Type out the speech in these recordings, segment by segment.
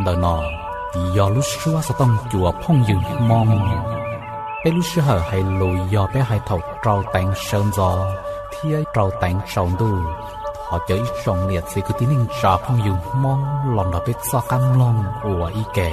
đời nọ do lúc xưa sẽ tông chùa phong dừng mong bé lúc xưa hay lùi do bé hai thầu trâu tảng sơn gió thì trâu tảng sầu đu họ chơi trồng liệt thì cứ tiếng ninh trà phong dừng mong lòng đó biết do cam long của y kẻ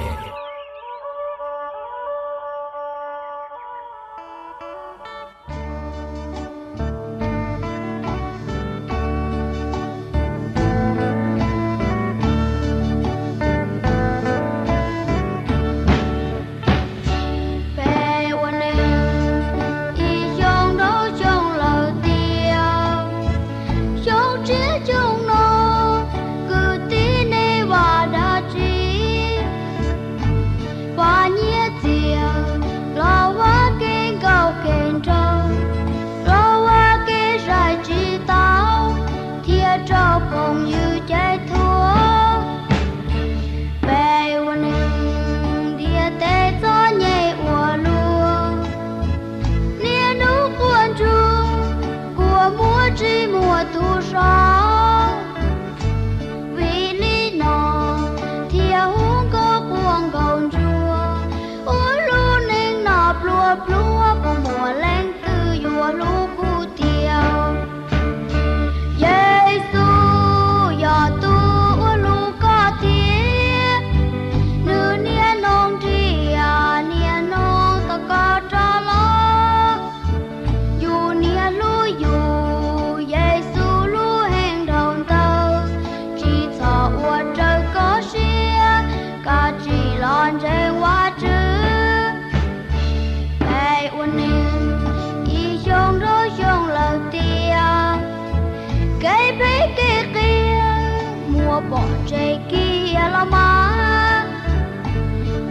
bỏ chạy kia là má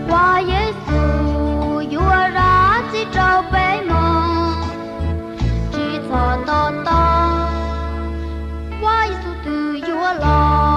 qua Giêsu vua ra chỉ trao bé mò chỉ thọ to to qua Giêsu từ vua lo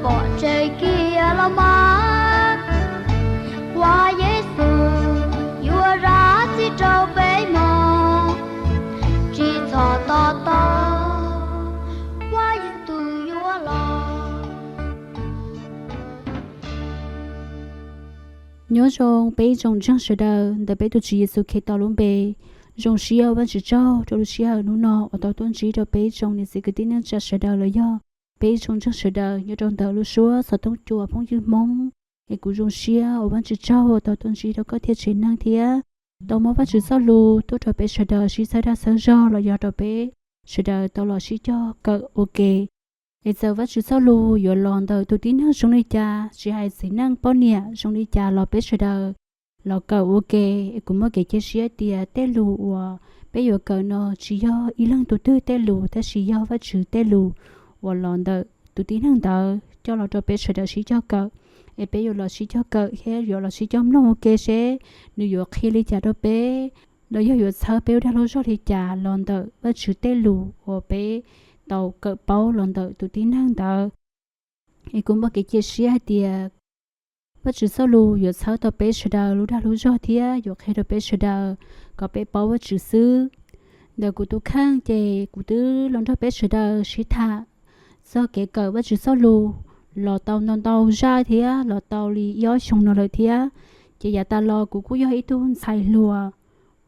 bỏ chạy kia là má qua Giêsu vua ra chỉ trao bé mò chỉ thọ to to qua Giêsu vua lo nhớ rằng bé trong trang sử đời để bé tôi chỉ Giêsu khi tao luôn bé trong xíu vẫn chỉ trao cho xíu nó nọ ở tao tuân chỉ cho bé trong này sẽ cái tin nhắn trang sử đời là do bé trong chắc sự đời như trong tờ lưu xúa sở tông chùa phong dư mong cái cụ dùng xia ở bên chỉ trâu tàu tuần chỉ đâu có thiết chỉ năng thía tàu máu bắt chữ sao lù tôi cho bé sự đời chỉ xảy ra sớm do là do cho bé sự đời tàu lò chỉ cho cỡ ok bây giờ bắt chữ sao lù giờ lòn tàu tôi tin hơn trong đi cha chỉ hay chỉ năng bao nhiêu trong đi cha lò bé sự đời lò cỡ ok cũng mới cái chia sẻ tia tê lù bé giờ cỡ nó chỉ do ý lăng tôi tư tê lù ta chỉ do bắt chữ tê lù và lòn đợi tụi tin hàng đợi cho nó cho bé sửa đợi xí cho cỡ em bé rồi là xí cho cỡ hết rồi là xí cho nó ok sẽ nếu rồi khi lấy trả đó bé rồi rồi sau bé đã lo cho thì trả lòn đợi bắt chữ tê lù và bé tàu cỡ bao lòn đợi tụi tin hàng đợi em cũng bắt cái chia sẻ thì bắt chữ sau lù rồi sau tàu bé sửa đợi lù đã lù cho thì rồi khi đó bé sửa đợi có bé bao bắt chữ sư đời của tôi khang thì của tôi lòn cho bé sửa đợi xí thà do cái cờ bắt chữ sau lù lò tàu non tàu ra thì lò tàu li gió sông nó lại thì chỉ giờ ta lo của cú gió ít tuôn xài lùa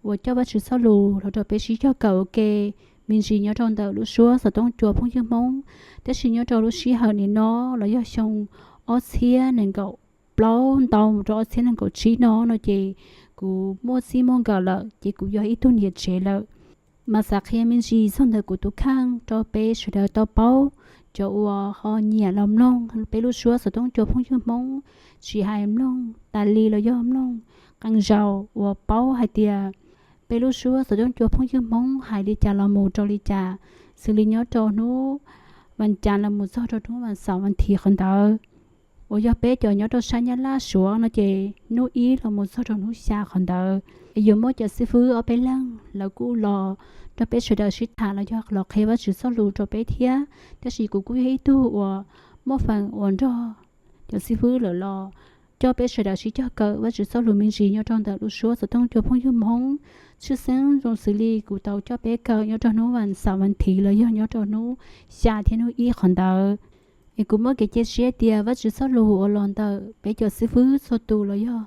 và cho bắt chữ sau lù rồi cho bé xí cho cờ ok mình chỉ nhớ trong tàu lúa xúa sở tông chùa phong dương mông thế chỉ nhớ trong lúa xí hở này nó là gió sông ở xía nên cậu plau tàu cho xía nên cậu trí nó chỉ กูโมซีมองกะละเจกูยออีตุนเยเจละมาสักเฮียมินจีส่วนเดกูตุข้างจอเปชเดตอเป้าจอวัวฮอเนียลอมลงเปลุชัวสต้องจอพงยืมงชีหายมลงตาลีละยอมลงกังเจ้าวัวเป้าหายเตียเปลุชัวสต้องจอพงยืมงหายลิจาละมูจอลิจาสิลิญญจอนูวันจันทร์ละมูซอจอนูวันเสาร์วันทีคนเดอโอยาเปจอญอตชัญญาลาชัวนะเจนูอีละมูซอจอนูชาคนเดอยมจะสิฟื้อเอาไปลังแล้วกูรอจะไปเฉดชิดฐานแล้วยอกหลอกให้ว่าจุดสรุปจะไปเทียแต่สิกูให้ตู้ว่าโมฟังวันรอจะสิฟื้อหรือรอจะไปเฉดชิดจะเกิดว่าจุดสรุปมีจียอดจงแต่รู้ชัวจะต้องจะพุ่งยืมห้องชื่อเส้นตรงสิลีกูเตาจะไปเกิดยอดจนู้วันสามวันทีเลยยอดจนู้ชาเทนูอีคนเดอกูเมื่อกี้เชียเดียว่าจุดสรุปอลอนเดอไปจะสิฟื้อสตูเลยยอ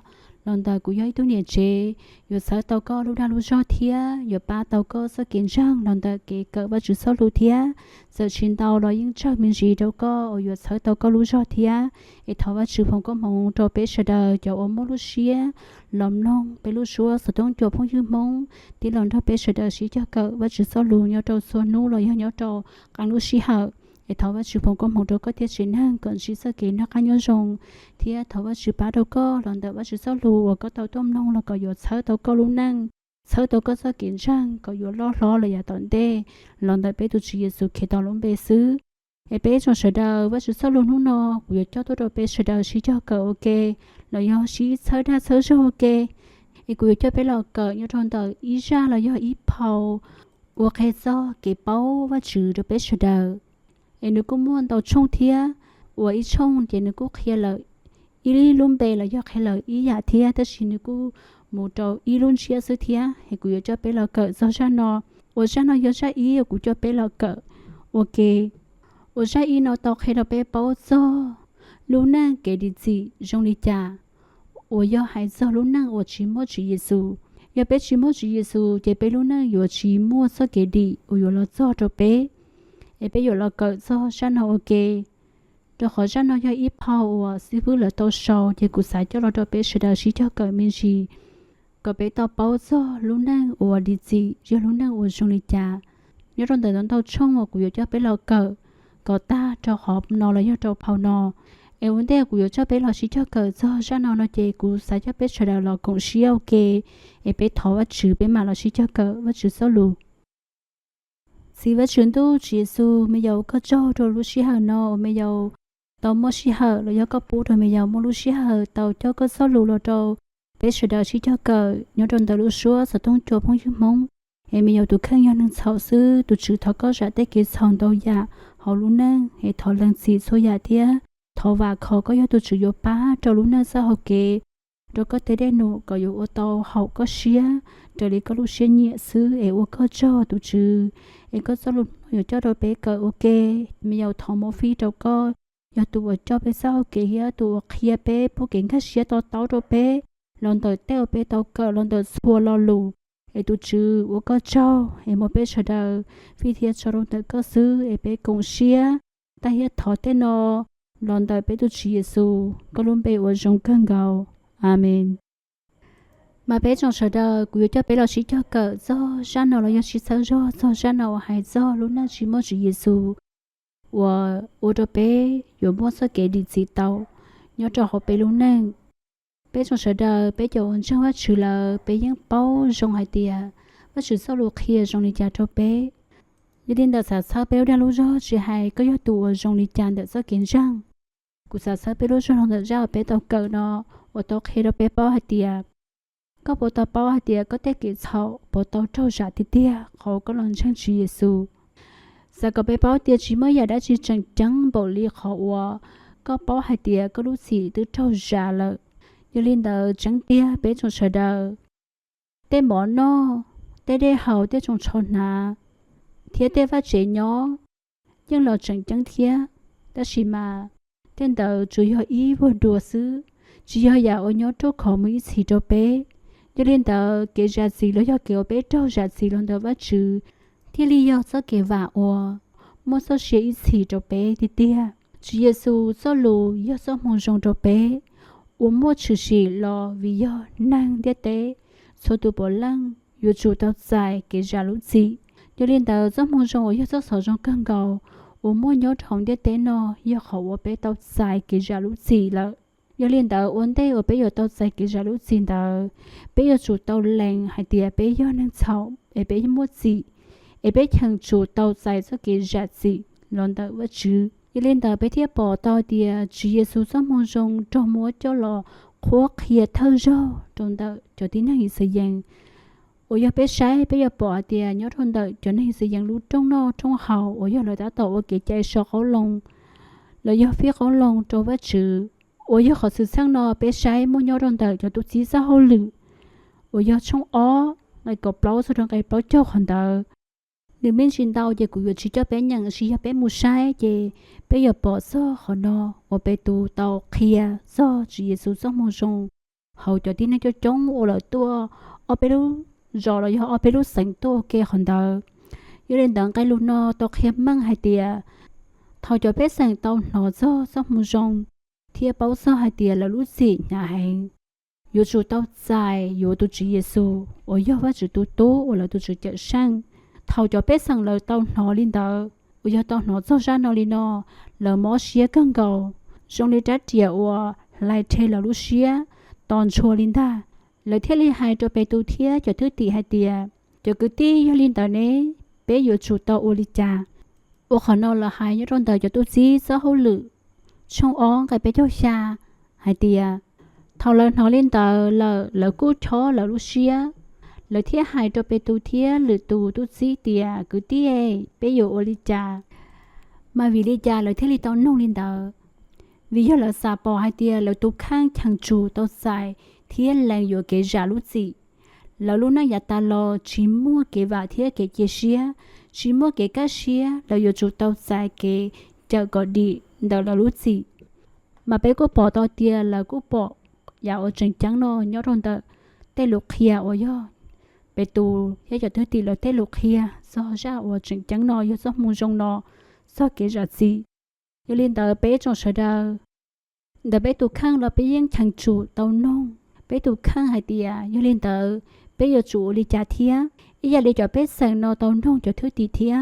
ลอนเดอกูย้ายตัวเนี่ยเจอยู่สายเตาก็รู้ได้รู้ชอบเทียอยู่ป้าเตาก็สกินช่างลอนเดอเกิดว่าจุดสรุปเทียจะชินเตาเรายิ่งชอบมีจีเตาก็อยู่สายเตาก็รู้ชอบเทียไอ้ทว่าชื่อผมก็มองตัวเป็ดเดอจะอมมรู้เชียลอมลงไปรู้ชัวสุดต้องจบพงยืมมงที่ลอนทับเป็ดเดอชีจะเกิดว่าจุดสรุปเนี่ยเตาส่วนนู้เราเนี่ยเตาการรู้ชีหะไอ้ทว่าชื่อผมก็มองตัวก็เทียชินห้างก่อนชีสกินนักการยนต์เทียทว่าชื่อป้าเตาก็ลอนเดอว่าจุดสรุปก็เตาต้มลงแล้วก็อยู่สายเตาก็รู้นั่งเธอตัวก็สกินช่างก็อยู่ล้อเลยอย่าตอนเต้ลองได้ไปดูชีเยซูเคตอลงไปซื้อไอเป้จงเสดาว่าจะสรุปนู่นนอกูอยากเจ้าตัวไปเสดาชีเจ้าก็โอเคแล้วยอชีเธอได้เธอจะโอเคไอกูอยากเจ้าไปหลอกก็ยอดทนต่ออีจ้าแล้วยออีเผาว่าแค่ซ้อเก็บเป้าว่าจืดไปเสดาไอหนูก็ม้วนต่อช่องเทียว่าอีช่องเจนึกูเคลียร์อีลี่ลุ่มไปแล้วยอแค่เลยอีอยากเทียแต่ชินึกูมูโตอีลุนเชียสุเทียให้กูจะไปละเกิดซอชานอ我ชานอยจะอีกูจะไปละเกิดโอเค我ชาอีนอตอกให้เราไปเป้าซอลูน่าเกดิจิจงลิจา我要孩子ลูน่า我期末主耶稣要ไป期末主耶稣จะไปลูน่า有期末ซอเกดิ我有了ซอจะไปไป有了เกิดซอชานอโอเคจะขอฉันเอาอีพาวว่าสิพูดแล้วตัวชาวจะกูใส่เจ้าเราจะไปเสด็จชีเจ้าเกิดมินชีก็ไปต่อเป้าซ้อลุ้นนั่งอวดดีจีจะลุ้นนั่งอวดชงลิจ่าย้อนแต่ตอนเท่าช่องว่ากูอยากจะไปเราเกิดก็ตาจะหอบนอแล้วจะเผานอวันเดียวกูอยากจะไปเราชีเจ้าเกิดซ้อฉันเอาเจกูใส่จะไปเสด็จเราคงเชี่ยวเกไปถอว่าชื่อไปมาเราชีเจ้าเกิดว่าชื่อสรุสิว่าฉันตู้จีซูไม่ยาวก็เจ้าตัวรู้ชีหานอไม่ยาวtàu mua xí hở rồi có bố rồi bây giờ mua lúa xí hở tàu cho có số lúa rồi đâu bây giờ đào xí cho cờ nhớ trong tàu lúa xúa sẽ tung cho phong chú mông em bây giờ tụi khăn nhau nâng sầu sư tụi chữ thọ có ra tới kia sòng đầu già họ lúa nâng hay thọ lần xì số già thia thọ và khó có tụi chữ vô bá cho lúa nâng sao họ kề rồi có tới đây nụ có vô ô tô hậu có xía rồi đi có lúa xía nhẹ sư em có cho tụi chữ em có số lúa rồi cho đôi bé cờ ok bây giờ thọ mua phi đâu có giờ tụi cho bé sao kìa tụi kia bé bố kiện khách xe tao cho bé lần tới tao bé tao cỡ lần tới xua lo lù ấy tụi chứ我có cho em một bé chờ đợi phi thiệt cho lần tới có xứ ấy bé cùng xe ta hết thọ tên nó lần tới bé tụi chị Giêsu có luôn bé ở trong cơn gạo amen mà bé trong chờ đợi cứ cho bé là chỉ cho cỡ do ra nào là chỉ sợ do ra nào hay do lúc nào chỉ một chị Giêsu我的bé有么事给你知道，要找好bé luôn nè，bé trong sở đời bé cho anh trong quá trừ là bé những bao trong hai tia, và trừ sau lúc kia trong đi cha cho bé, gia đình đã sao bé đang lúc đó chỉ hay có yếu tố trong đi cha để sao kiến rằng, cụ sao bé lúc trong được ra bé tao cỡ nó, và tao khi đó bé bao hai tia, có bộ tao bao hai tia có thể kỹ sau, bộ tao trâu giả tia, họ có lần chân Chúa Giêsu. Giờ có bé báo tiền chỉ mới giờ đã chỉ chẳng chẳng bộ li khó qua có báo hai tiền có lúc gì từ trâu già lợ giờ lên đầu chẳng tia bé trong sở đầu tên bỏ nó tên để hậu tên trong trâu nà thiết tên phát triển nhỏ nhưng là chẳng thiết ta chỉ mà tên đầu chủ yếu ý vô đùa xứ chỉ yếu giờ ở nhỏ trâu khó mới chỉ cho bé giờ lên đầu kể ra gì lo cho kiểu bé trâu ra gì lần đầu phát trừที่ลียอซะเกว่าอมอซะเชียอีสีจบเปติเตียจูเยซูซะลูยอซะมงจงจบเป我摸出去了为要能的的速度不冷有主到在给家路子有领导在梦中我要在手中更高我摸有同的的呢要好我被到在给家路子了有领导问题我被有到在给家路子的被有主到冷还的被要能吵也被摸子也被强主到在这给家子轮到我主一领导被贴报道的主耶稣在梦中找摸着了khoác hiệt thơ rô trong đợi cho tí năng sử dụng ôi giờ bé sai bé giờ bỏ tiền nhớ trong đợi cho nên sử dụng lúc trong nó trong hậu ôi giờ lời đã tổ cái chạy sọ khẩu lồng lời giờ phía khẩu lồng cho vết chữ ôi giờ họ sự sang nó bé sai muốn nhớ trong đợi cho tôi chỉ ra hậu lử ôi giờ trong ó ngày cọp lâu sau đó ngày bao cho hoàn đợi nếu mình xin đau thì cũng chỉ cho bé nhận chỉ cho bé mua sai thì bé giờ bỏ sơ họ nó ở bé tu tàu kia do chỉ Giêsu trong mong rong hầu cho tin cho chúng ở lại tua ở bé lu rồi là ở bé lu sinh tua kia hoàn đợi giờ đến đằng cái lu nó tàu kia mang hai tia thầu cho bé sinh tàu nó do trong mong rong thì bao sơ hai tia là lu gì nhà hàng giờ chủ tàu dài giờ tu chỉ Giêsu ở giờ vẫn chỉ tu ở lại tu chỉ chợ sang thầu cho bé sang lời tàu nó lên đợi bây giờ tàu nó cho ra nó lên nó lỡ mỏ xía căng cầu trong lý trái địa và lại chơi là lúc xía toàn chua lên ta lời thiết lý hai cho bé tu thiết cho thứ tỷ hai tiền cho cứ tí cho lên tàu này bé giờ chủ tàu ô li cha ô khả năng là hai nhớ trong tàu cho tu gì xã hội lự trong ón cái bé cho xa hai tiền thầu lời nó lên tàu là cú chó là lúc xía lời thiết hai cho bé tu thiết lự tu gì tiền cứ tí bé giờ ô li cha mà vì lý cha lời thiết lý tao nông lên tàu vì giờ là xa bỏ hai tia lời tu khang thằng chủ tao xài thiết làng giờ cái giả lúc gì lời lúc này ta lo chỉ mua cái vải thiết cái chia xía chỉ mua cái cá xía lời giờ chủ tao xài cái chợ gọi đi đầu là lúc gì mà bé cô bỏ tao tia là cô bỏ giờ ở trên trắng nó nhớron tao tê lục kia ở giờ bé tu giờ thứ tỷ là tê lục kia do ra ở trên trắng nó giờ do mua rong nó do cái giả gì giờ lên tàu bé trong sở đào đợt bé tụ khang là bé yên thằng chủ tàu nông bé tụ khang hai tia giờ lên tàu bé giờ chủ đi trả thía giờ đi cho bé sang nó tàu nông cho thứ tỷ thía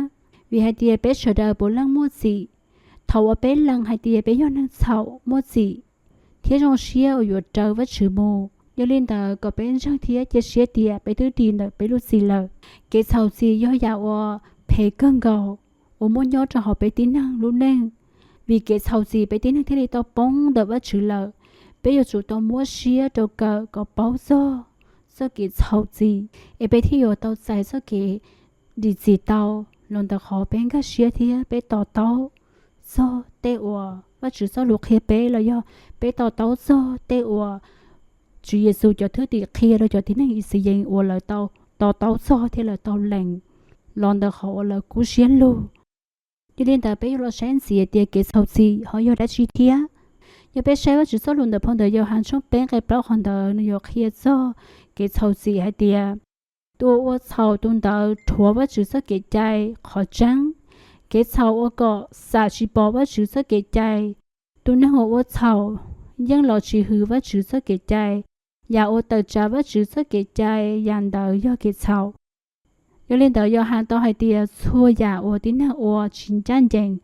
vì hai tia bé sở đào bố lăng mua gì thầu ở bé lăng hai tia bé giờ năng sầu mua gì thía trong xía ở giờ trâu với chữ mù giờ lên tàu có bé trong thía chia xía tia bé thứ tiền là bé lúc gì lờ cái sầu gì giờ giàu phê cơn gầu我muốn nhớ cho họ bé tín năng luôn nên vì cái sau gì bé tín năng thế này tao bông được với chữ lợ bây giờ chủ tao mua xía đâu có bao giờ sao cái sau gì em bé thì ở tao xài sao cái đi gì tao luôn tao họ bé cái xía thì bé tao sao tê ủa với chữ sao lục kia bé là do bé tao sao tê ủa chủ Giêsu cho thứ gì kia rồi cho tín năng sử dụng ủa là tao sao thế là tao lành luôn tao họ là cú xía luôn cho nên ta bây giờ sáng sớm thì cái sau gì họ yêu đã chi tiết, giờ bây giờ chỉ số lượng được phong độ yêu hàng trong bên cái bao hàng độ yêu kia cho cái sau gì hay tiệt, tôi sau tuần đầu thua với chỉ số cái trái khó trắng, cái sau ở có sa chỉ bỏ với chỉ số cái trái, tuần nào ở sau nhưng lo chỉ hư với chỉ số cái trái, nhà ở tự trả với chỉ số cái trái, nhà đầu yêu cái sau giờ lên tàu giờ hàng tàu hay tiệt xua nhà ở tín năng ở chính chân chân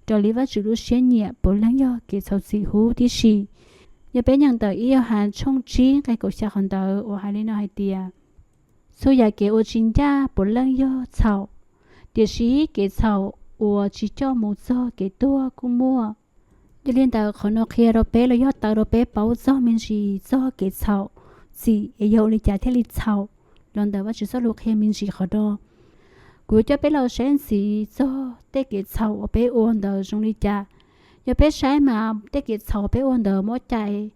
cho lý vật chữ lúc xuyên nhẹ bổ lắng giờ cái sau xì hú tí xì giờ bé nhận tàu yêu hàng trong trí cái cổ xe hàng tàu ở hai lên nó hay tiệt xua nhà cái ở chính cha bổ lắng giờ sau tiệt sĩ cái sau ở chỉ cho một số cái tua cũng mua giờ lên tàu khó nó kia rồi bé là giờ tàu rồi bé bảo do mình gì do cái sau gì yêu lý trả theo lý sau lần đầu chỉ số lục hiện mình chỉ khó đo, cuối cho bé lâu sáng xí do tết cái sau bé ôn đầu trong đi cha, giờ bé sáng mà tết cái sau bé ôn đầu mỗi chạy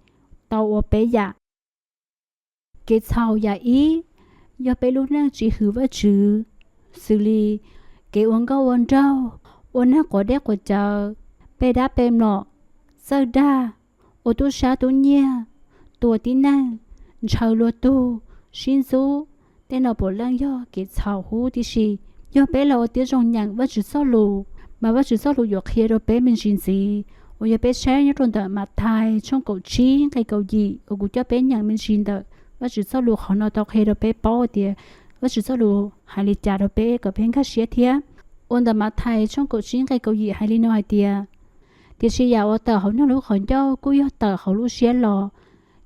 tàu bé già, cái sau già ý, giờ bé lúc năng chỉ hứa với chữ, xử lý cái ôn câu ôn trâu, ôn hát của đét của chờ, bé đá bé nọ, sơ đa, ô tô xa tô nhia, tua tí năng, chờ lúa tu, xin số tên là bộ lăng do cái thảo hú tí xì do bé là ở tiếng trong nhàng với chữ số lù mà với chữ số lù dọc kia rồi bé mình xin gì 我也被晒一种的马太从狗鸡给狗一，我估计被人们信的，我只走路可能到黑的被包的，我只走路还里家的被个偏开些天，我的马太从狗鸡给狗一还里弄的，但是要我的好那路很要故要的好路些了，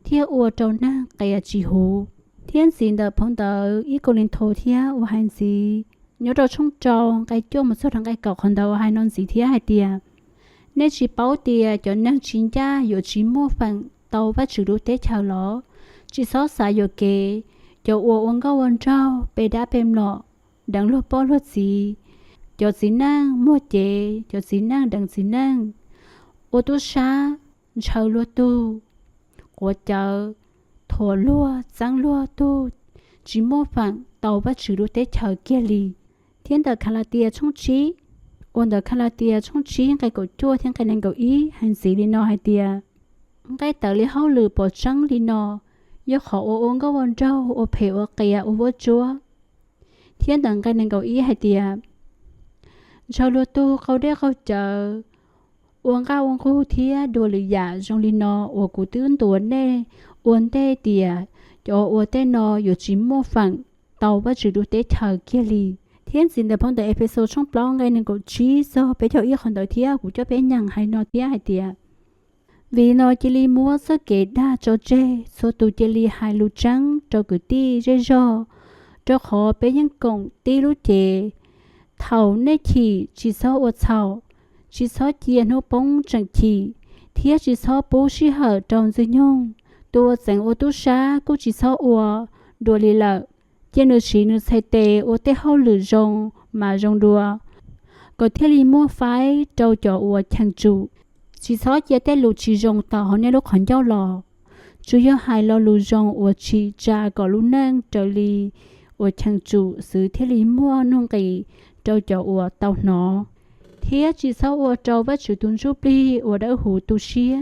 天我找那个也几乎，天神的碰到一个人头天我还是。nhớ rồi trong trò cái chỗ một số thằng cái cọc hoàn đầu hai non gì thế hai tiền nên chỉ bảo tiền cho nên chính gia有chỉ mua phần tàu và chữ đồ tết chào ló chỉ số xài有给就我问个问照被打变了等落包落gì就只能mua chế就只能等只能我都傻chờ落tu我chờ thổ lúa trắng lúa tu chỉ mua phần tàu và chữ đồ tết chào kia li thiên的卡拉蒂冲起，我的卡拉蒂冲起，该狗做天该能够一，还是里诺还蒂，该得里好了保证里诺，要好我个温州，我陪我给呀我做，天等该能够一还蒂，ชาวลูตูเขาได้เขาเจอวงก้าวงคู่เทียดูหรือยาจงลินอวกูตื้นตัวเน่อวนเต้เตียจะอวเต้นออยู่จิมโมฝั่งเตาว่าจะดูเต้เธอเกลี天神的碰到 episode 从不啷个能够接受，别条一看到天，我就别人还拿天还点。vì nó chỉ li mua số kế đa cho chế, số tụ chỉ li hai lũ trắng cho cứ đi rơi rò, cho họ bé nhân công đi lũ chế, thầu nấy chỉ số ở thầu, chỉ số chia nó bông chẳng chỉ, thiết chỉ số bố sĩ hở trong dư nhung, tua chẳng ô tô xa cũng chỉ số ở đùa li lợ. Trên nơi chỉ nơi xây tệ ô tê hậu lửa rồng mà rồng đùa. Có thiết lý mua phái trâu cho ua chẳng chủ. Chỉ xóa chế tê lũ chỉ rồng tạo họ nên lúc hẳn giao lò. Chủ yếu hai lò lũ rồng ua chỉ trả có lũ nâng trở lý ua chẳng chủ sự thiết lý mua nông kỳ trâu cho ua tàu nó. Thiết chỉ xóa ua trâu với chủ tuần giúp đi ua đỡ hủ tu xía.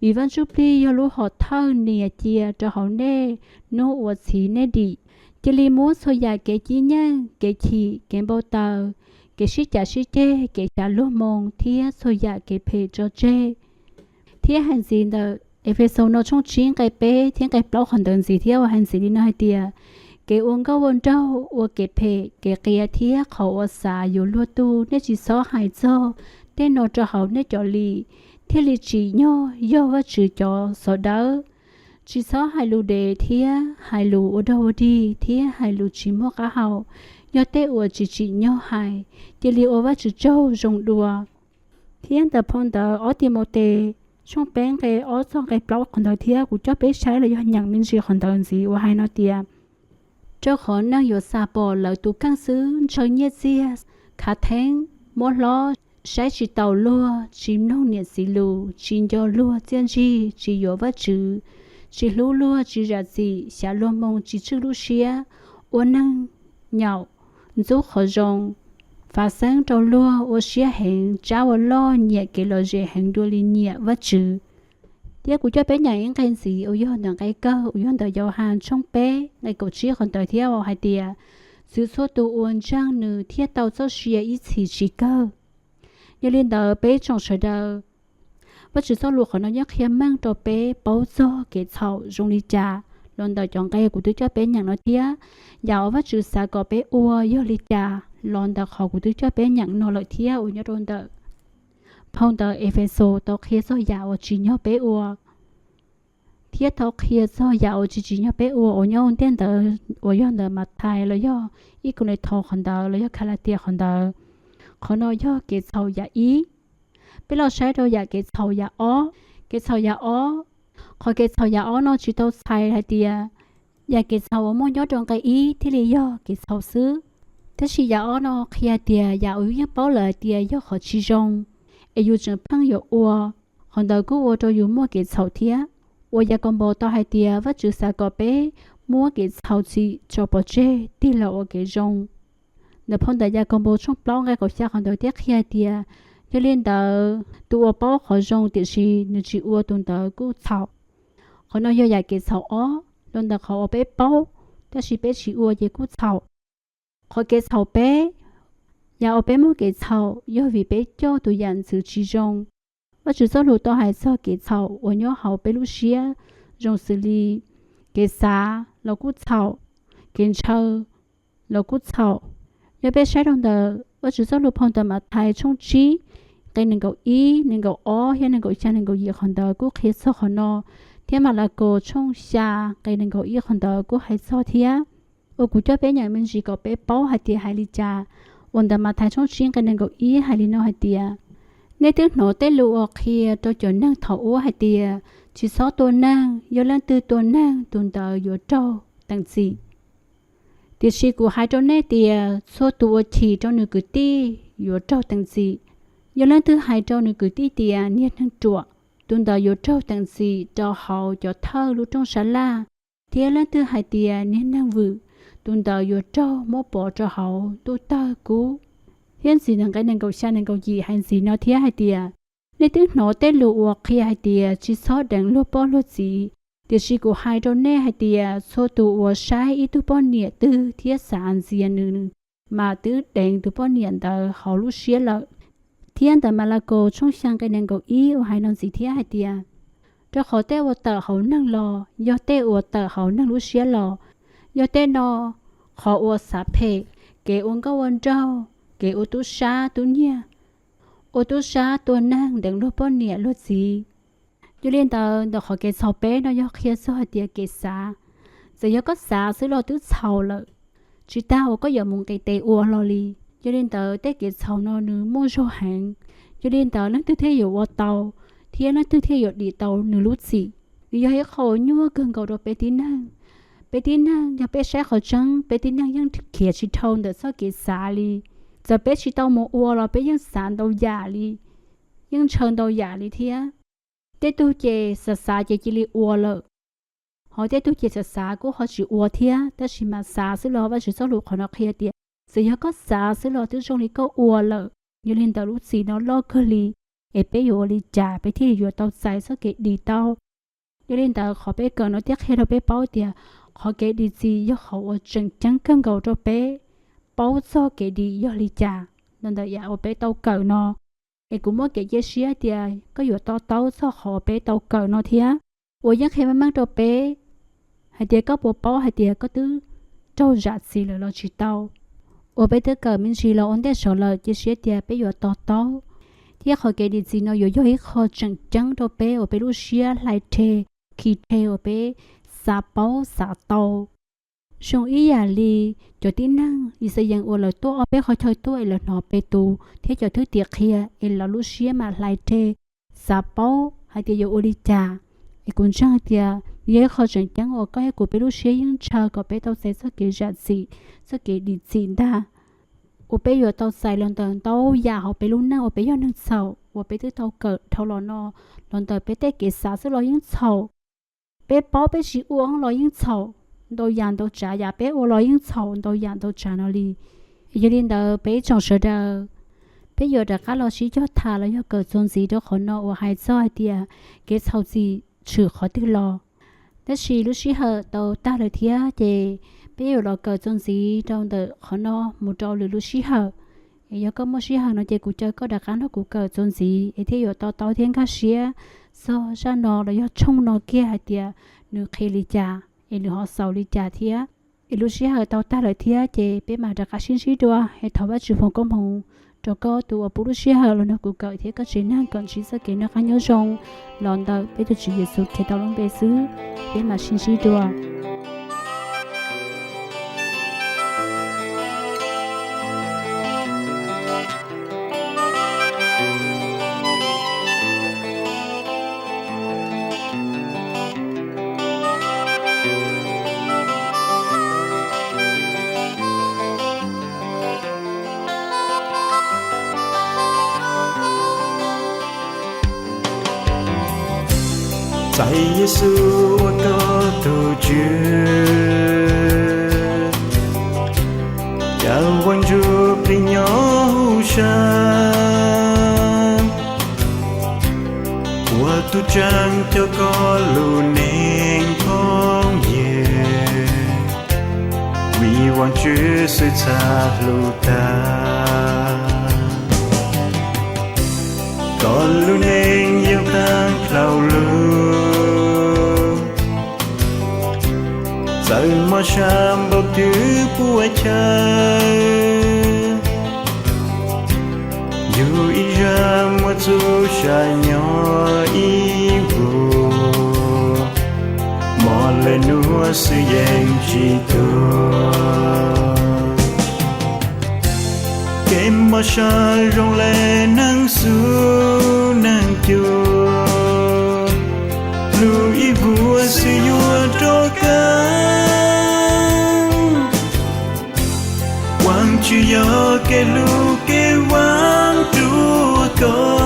Vì vẫn giúp đi do lũ họ thơ nìa chia cho họ nê nô ua xí nê đi. Chỉ li mua số nhà kế chi nhân, kế chi, kế bao tờ, kế sĩ chê, kế trả lúa mông, thiết số nhà kế phê cho chê. Thiết hành gì đó, episode nó trong chiến cái bê, thiết cái blog hoàn toàn gì thiết và hành gì đi nói tìa. Kế uống có vốn trâu, và kế phê, kế kia thiết khẩu ở xa dù lúa tu, nên chỉ số hại cho, tên nó cho hậu nên cho li. Thiết li chỉ nhô, vô và chữ cho số đỡ. Chỉ số hai lũ đề thía, hai lũ ở đâu đi, thía hai lũ chỉ mua cá hậu, nhớ tê ủa chỉ nhau hai, chỉ li ở vắt chữ châu rồng đùa. Thiên tập phong tờ ở tiệm một tê, trong bên cái ở trong cái blog còn tờ thía của cho bé trái là do nhận mình gì còn tờ gì và hai nó tiệm. Cho khó năng有沙bỏ lợi tụ căng xứ, cho nhiệt gì, khá thánh, mua lo, trái chỉ tàu lúa, chim nông nhiệt xì lù, chim cho lúa tiên gì, chỉ có vắt chữ. Chỉ lúa lúa chỉ ra gì, xả lúa mông chỉ chữ lúa xía, uốn năng, nhậu, giúp họ rong, phát sáng trâu lúa, uốn xía hẹn, cháu lo nhẹ cái lò dễ hẹn đua li nhẹ vắt chữ. Tiếc của cho bé nhảy những cái gì, ôi yon đằng cái cơ, ôi yon đằng dầu hàn trong bé, ngày cổ chia còn tới theo vào hai tia, sự số tụ uốn trang nữ thiết tàu cho xía ít chỉ cơ. Như lên đờ bé trong sợi đờ. Và chỉ sau lúc họ nói nhắc hiếm mang cho bé bấu do cái thầu dùng đi trà lần đầu chọn cây của tôi cho bé nhận nó tía dạo và chỉ xa có bé ua do đi trà lần đầu họ của tôi cho bé nhận nó lợi tía ở nhớ lần đầu phong đầu episode tao khi do dạo chỉ nhớ bé ua thiết tao khi do dạo chỉ nhớ bé ua ở nhớ tên đầu ở nhớ đầu mặt thay là do ít con này thầu còn đầu là do khai tía còn đầu họ nói do cái thầu giả ý bây giờ sai đâu giờ cái thầu giờ ó khỏi cái thầu giờ ó nó chỉ tao sai hay tiệt giờ cái thầu muốn nhớ trong cái ý thì lý do cái thầu xứ thế thì giờ ó nó khi tiệt giờ uống nhớ bảo lời tiệt do họ chỉ dùng ai dùng chừng phăng giờ ua còn đầu cứ ua cho dùng mua cái thầu tiệt ua giờ còn bảo tao hay tiệt và chữ sao có bé mua cái thầu chỉ cho bảo chế đi là ua cái dùng nếu phong đại giờ còn bảo trong bao ngày có sao còn đầu tiệt khi tiệt cho nên tờ tụi bao họ dùng thì chỉ nếu chỉ uo tụi tờ cứ thảo họ nói do cái thảo ó nên tờ họ bé baoแต่是bé chỉ uo cái cứ thảo họ cái thảo bé giờ bé mua cái thảo do vì bé cho tụi dân sự chỉ dùng 我只说路到还是给草，我要好被路些，用实力给啥，老古草，给车，老古草，要被晒动的，我只说路碰到马太冲击，给能够一，能够二，也能够三，能够一很多，古可以说很多，天马那个冲下，给能够一很多，古还说天，我估计别人们是个被包还跌还里家，我的马太冲击给能够一还里那还跌。ในตึกหนอเตลูออกเคียตัวจนนั่งเถาอ้วให้เตียชิซอตัวนั่งยอลังตือตัวนั่งตุนเตออยู่เจ้าตังสีเตียชีกูหายเจ้าแน่เตียโซตัวฉีเจ้าหนึ่งกุตี้อยู่เจ้าตังสียอลังตือหายเจ้าหนึ่งกุตี้เตียเนี่ยทั้งจั่วตุนเตออยู่เจ้าตังสีเจ้าเฮาเจ้าเท่ารู้จงชะลาเตียลังตือหายเตียเนี่ยนั่งวือตุนเตออยู่เจ้าโมปอเจ้าเฮาตัวตากูhiện gì năng cái năng cầu xa năng cầu gì hành gì nó thiệt hay tiệt nên tiếng nói tên lụa uộc khi hay tiệt chỉ số đằng lúa bò lúa gì tiệt chỉ của hai đôi nè hay tiệt số tụ uộc sai ít tụ bò nhẹ tư thiệt sản gì nữa mà tư đằng tụ bò nhẹ tờ họ lúa xía lợ thiên tờ mà là cô trong sang cái năng cầu ý uộc hai năng gì thiệt hay tiệt cho họ tên uộc tờ họ năng lò do tên uộc tờ họ năng lúa xía lò do tên nó họ uộc sạp hệ kể uống có uống trâu cái ô tô xa tu nhia ô tô xa tu năng đừng lúa bò nhẹ lúa gì cho nên tao họ cái sầu bé nó do kia số tiền cái xa giờ có xa xứ lo tứ sầu lợ chỉ tao có giờ muốn cái tê uo lo li cho nên tao tê cái sầu nó nữ mua số hàng cho nên tao nó tư thếอยู่ว่าtàu thì nó tư thếอยู่đi tàu nữ lúa gì vì giờ họ nhua gần cầu đồ bé tí năng giờ bé sẽ họ trắng bé tí năngยังkia chỉ thôn được số cái xa liจะเป็ดชิตาวโมอัวเราเป็ดยังสารดาวยาลียังเชิญดาวยาลีเทียเตตูเจสสาเจจิลีอัวเลยเขาเตตูเจสสาก็เขาจิอัวเทียแต่ชิมาสาสิเราว่าจิสรุปของนักเรียนเดียเสียก็สาสิเราที่ตรงนี้ก็อัวเลยยูลินตาลุสีน้องลอกเคลีเอเปโยลีจ่าไปที่อยู่เตาใส่สเกตดีเตายูลินตาขอไปเกินเราเทียให้เราไปเป้าเดียขอเกตดีจียกเขาจังจังกันเก่าเราไปbao giờ cái đi do lý cha nên là ở bé tàu cờ nó em cũng muốn cái gì xíu thì cóอยู่tàu sao họ bé tàu cờ nó thế我ยังให้มันมั่งตัวbéให้เดียก็ปวดเป้าให้เดียก็ตื้อเจ้าจัดสิเลยเราชิเตา我béตื้อเกิดมันสิเราอันเดียสอนเลยจะเสียเดียไปอยู่เตาที่เขาเกดิจีเนาะอยู่ให้เขาจังตัวbé我béรู้เสียไหลเทขี้เท我béสาเป้าสาเตาช่วงอีหยาลีจอที่นั่งอีสยังอวลตัวเอาไปเขาช่วยตัวเอลนอไปตูที่จอถือเตียเคียเอลลูเชียมาไลเทซาเป้าให้เตียโอลิจาไอกุนช่างเตียเย่เขาจังจังออกก็ให้กูไปลูเชียยังเชาก็ไปเตาใส่สกีจัดสีสกีดีจีนดาโอไปอยู่เตาใส่ลอนเตอเตายาเขาไปลูนั่งโอไปย้อนนั่งเสาโอไปตื้อเตาเกิดเท่าลอนอลอนเตอไปเตะเกษาซึ่งเรายังเสาไปเป้าไปสีอ้วงเรายังเสา都养都炸呀，别我老鹰草都养都炸那里，有点到被种植的，别有的家老师叫他了，要各种子都可能我还早一点，给草子吃好的了。但是有时候到大了天的，别有了各种子中的可能没着了有时候，有个么时候呢，就古着个的干了古各种子，一天有到天开始，所以呢，了要冲那个一点，你可以家。เอลูฮอสาวลิจาเทียเอลูชิฮะตาวตาเลยเทียเจเปมาจากชินชิดัวให้ทว่าจุฟงกมงจก็ตัวปุรุชิฮะลนกูเกิดเทียก็จีนั่งก่อนชิสกินกันยจงหลอนดาเปตุจิเยซูเคตาลงเบซื้อเปมาชินชิดัว在耶稣我的杜绝，要稳住平遥山，我独占这个路宁旷野，为望绝水擦路大，个路宁 mà sam bao thứ bùa chơi dù ý ra mua chú xa nhỏ ý vô mò lên núa sự dành chỉ tôi kem mà xa rong lên nắng su nắng chua lu ý vua sự vua trôi căng quang chữ gió kê lu kê quang trua có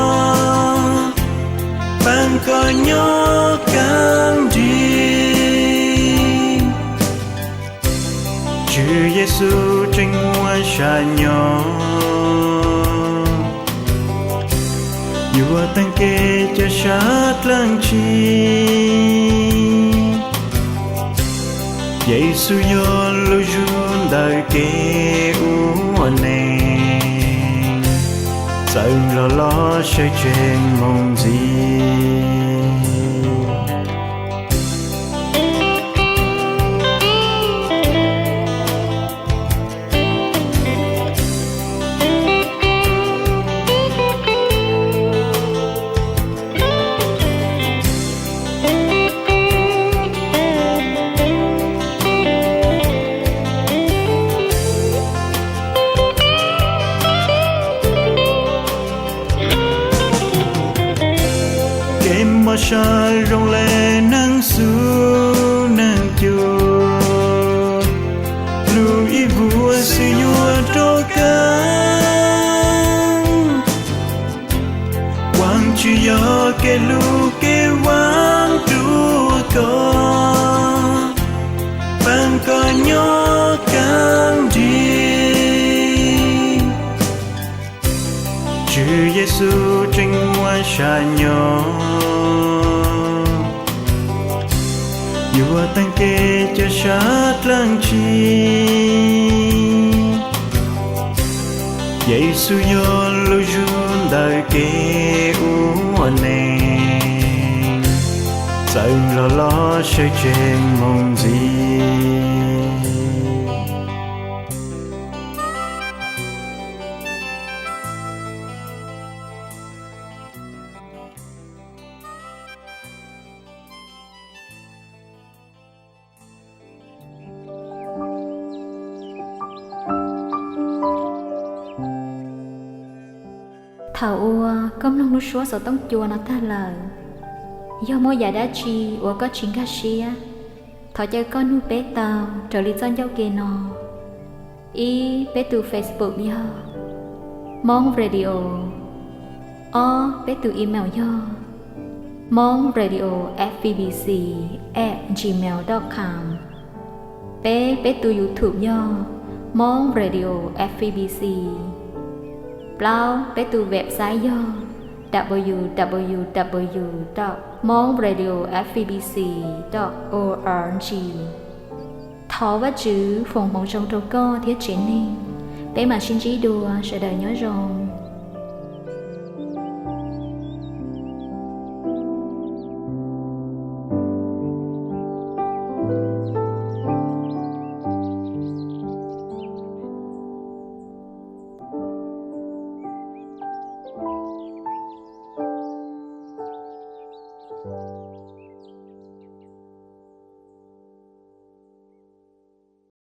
ban có nhỏ căng đi chữ Giêsu tranh hoa xa nhỏ vua tăng kê cho sát lăng chi Giêsu yo lu jun đời kê u nè sợ lo sẽ trên mong gì mà xa rong lên nắng su nắng chua lu ý vua sự vua trôi căng quang chữ gió kê lu kê quang trua có ban có nhỏ căng đi chữ Giêsu tranh hoa xa nhỏ vua tăng kê cho sát lăng chi Giêsu yo lu jun đời kê u nè sợ lo sẽ trên mong gì thảo ua công nông lúc xóa sợ tông chùa nó ta lời do mỗi giải đã chi ua có chính cá xia thọ chơi con nu bé tàu trở lý do giao kê nó y bé từ Facebook do mong radio o bé từ email do mong radio fbbc@gmail.com bé từ YouTube do mong radio fbbc Lao bé từ website do www.mongradiofbbc.org thọ và chữ phòng mong trong trâu co thiết chiến ninh bé mà xin trí đùa sẽ đời nhớ rồng Thank you.